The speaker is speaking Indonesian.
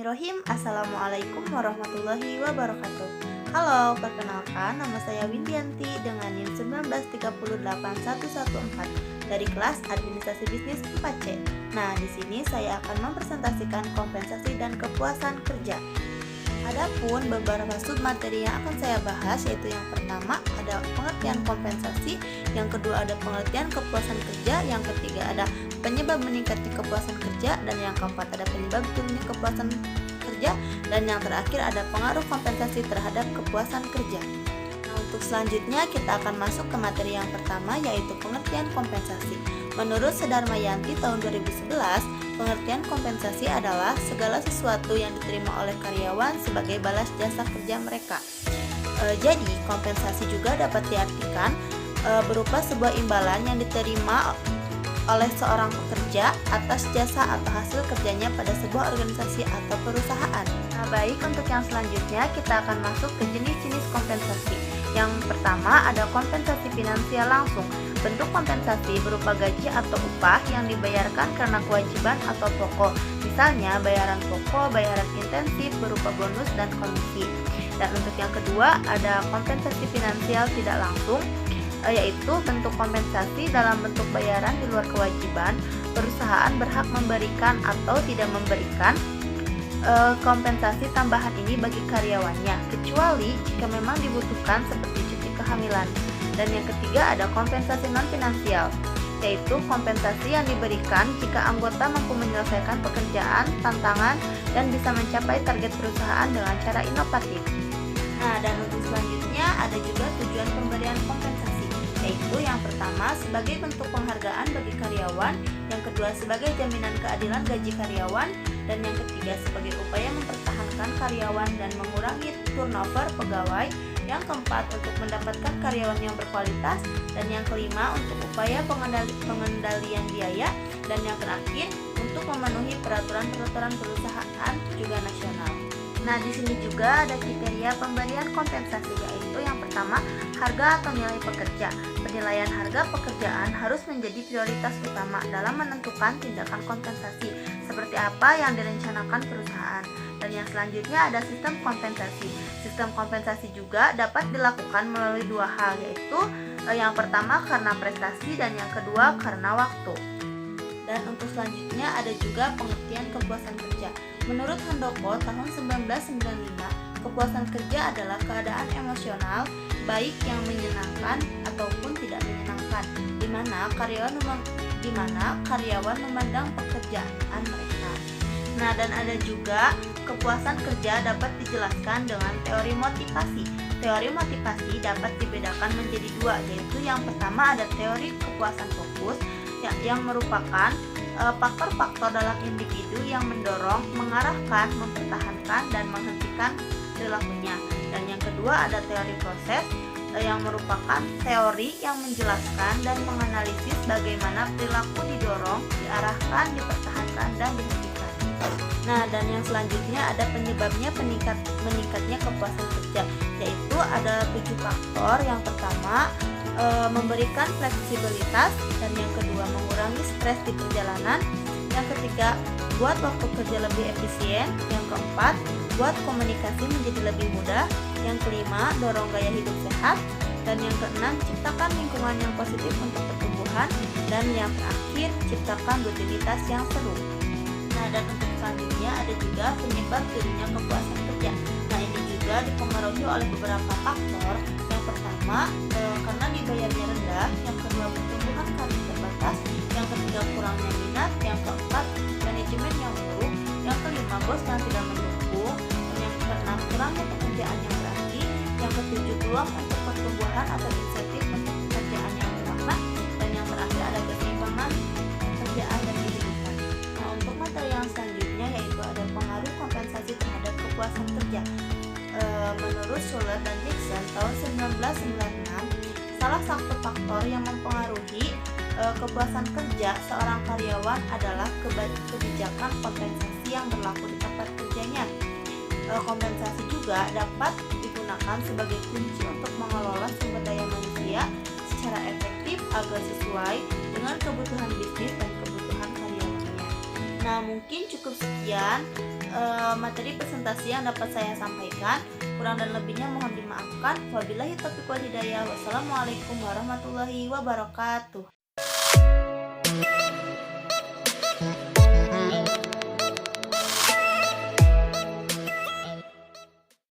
Bismillahirrahmanirrahim. Assalamualaikum warahmatullahi wabarakatuh. Halo, perkenalkan nama saya Windianti dengan NIM 1938114 dari kelas Administrasi Bisnis 4C. Nah, di sini saya akan mempresentasikan kompensasi dan kepuasan kerja. Adapun beberapa submateri yang akan saya bahas, yaitu yang pertama ada pengertian kompensasi, yang kedua ada pengertian kepuasan kerja, yang ketiga ada penyebab meningkatnya kepuasan kerja, dan yang keempat ada penyebab turunnya kepuasan kerja, dan yang terakhir ada pengaruh kompensasi terhadap kepuasan kerja. Nah, untuk selanjutnya kita akan masuk ke materi yang pertama, yaitu pengertian kompensasi. Menurut Sedarmayanti tahun 2011, pengertian kompensasi adalah segala sesuatu yang diterima oleh karyawan sebagai balas jasa kerja mereka. Jadi, kompensasi juga dapat diartikan berupa sebuah imbalan yang diterima oleh seorang pekerja atas jasa atau hasil kerjanya pada sebuah organisasi atau perusahaan. Nah, baik, untuk yang selanjutnya kita akan masuk ke jenis-jenis kompensasi. Yang pertama ada kompensasi finansial langsung. Bentuk kompensasi berupa gaji atau upah yang dibayarkan karena kewajiban atau pokok. Misalnya bayaran pokok, bayaran intensif berupa bonus dan komisi. Dan untuk yang kedua ada kompensasi finansial tidak langsung, yaitu bentuk kompensasi dalam bentuk bayaran di luar kewajiban. Perusahaan berhak memberikan atau tidak memberikan kompensasi tambahan ini bagi karyawannya, kecuali jika memang dibutuhkan seperti cuti kehamilan. Dan yang ketiga ada kompensasi non-finansial, yaitu kompensasi yang diberikan jika anggota mampu menyelesaikan pekerjaan, tantangan, dan bisa mencapai target perusahaan dengan cara inovatif. Nah, dan untuk selanjutnya ada juga tujuan pemberian kompensasi, yaitu yang pertama sebagai bentuk penghargaan bagi karyawan, yang kedua sebagai jaminan keadilan gaji karyawan, dan yang ketiga sebagai upaya mempertahankan karyawan dan mengurangi turnover pegawai, yang keempat untuk mendapatkan karyawan yang berkualitas, dan yang kelima untuk upaya pengendalian biaya, dan yang terakhir untuk memenuhi peraturan-peraturan perusahaan juga nasional. Nah, di sini juga ada kriteria pemberian kompensasi, yaitu yang pertama harga atau nilai pekerja. Penilaian harga pekerjaan harus menjadi prioritas utama dalam menentukan tindakan kompensasi seperti apa yang direncanakan perusahaan. Dan yang selanjutnya ada sistem kompensasi. Sistem kompensasi juga dapat dilakukan melalui dua hal, yaitu yang pertama karena prestasi dan yang kedua karena waktu. Dan untuk selanjutnya ada juga pengertian kepuasan kerja. Menurut Handoko tahun 1995, kepuasan kerja adalah keadaan emosional baik yang menyenangkan ataupun tidak menyenangkan, di mana karyawan memandang pekerjaan mereka. Nah, dan ada juga kepuasan kerja dapat dijelaskan dengan teori motivasi. Teori motivasi dapat dibedakan menjadi dua, yaitu yang pertama ada teori kepuasan fokus yang merupakan faktor-faktor dalam individu yang mendorong, mengarahkan, mempertahankan, dan menghentikan perilakunya. Dan yang kedua ada teori proses yang merupakan teori yang menjelaskan dan menganalisis bagaimana perilaku didorong, diarahkan, dipertahankan, dan dihentikan. Nah, dan yang selanjutnya ada penyebabnya meningkatnya kepuasan kerja, yaitu ada 7 faktor. Yang pertama memberikan fleksibilitas, dan yang kedua mengurangi stres di perjalanan, yang ketiga buat waktu kerja lebih efisien, yang keempat buat komunikasi menjadi lebih mudah, yang kelima dorong gaya hidup sehat, dan yang keenam ciptakan lingkungan yang positif untuk pertumbuhan, dan yang terakhir ciptakan rutinitas yang seru. Nah, dan untuk selanjutnya ada juga penyebab turunnya kepuasan kerja. Nah, ini juga dipengaruhi oleh beberapa faktor. Yang pertama karena dibayarnya rendah, yang kedua pertumbuhan karir terbatas, yang ketiga kurangnya minat, yang keempat manajemen yang buruk, yang kelima bos yang tidak mendukung, dan yang keenam kurangnya pekerjaan yang berarti, yang ketujuh peluang untuk pertumbuhan atau insentif untuk pekerjaan yang bermakna, dan yang terakhir ada keseimbangan pekerjaan dan kehidupan. Nah, untuk materi yang selanjutnya yaitu ada pengaruh kompensasi terhadap kepuasan kerja. Menurut Schuller dan Dixon tahun 1996, salah satu faktor yang mempengaruhi kepuasan kerja seorang karyawan adalah kebijakan kompensasi yang berlaku di tempat kerjanya. Kompensasi juga dapat digunakan sebagai kunci untuk mengelola sumber daya manusia secara efektif agar sesuai dengan kebutuhan bisnis dan kebutuhan karyawannya. Nah, mungkin cukup sekian materi presentasi yang dapat saya sampaikan. Kurang dan lebihnya mohon dimaafkan. Wabillahi taufiq wal hidayah. Wassalamualaikum warahmatullahi wabarakatuh.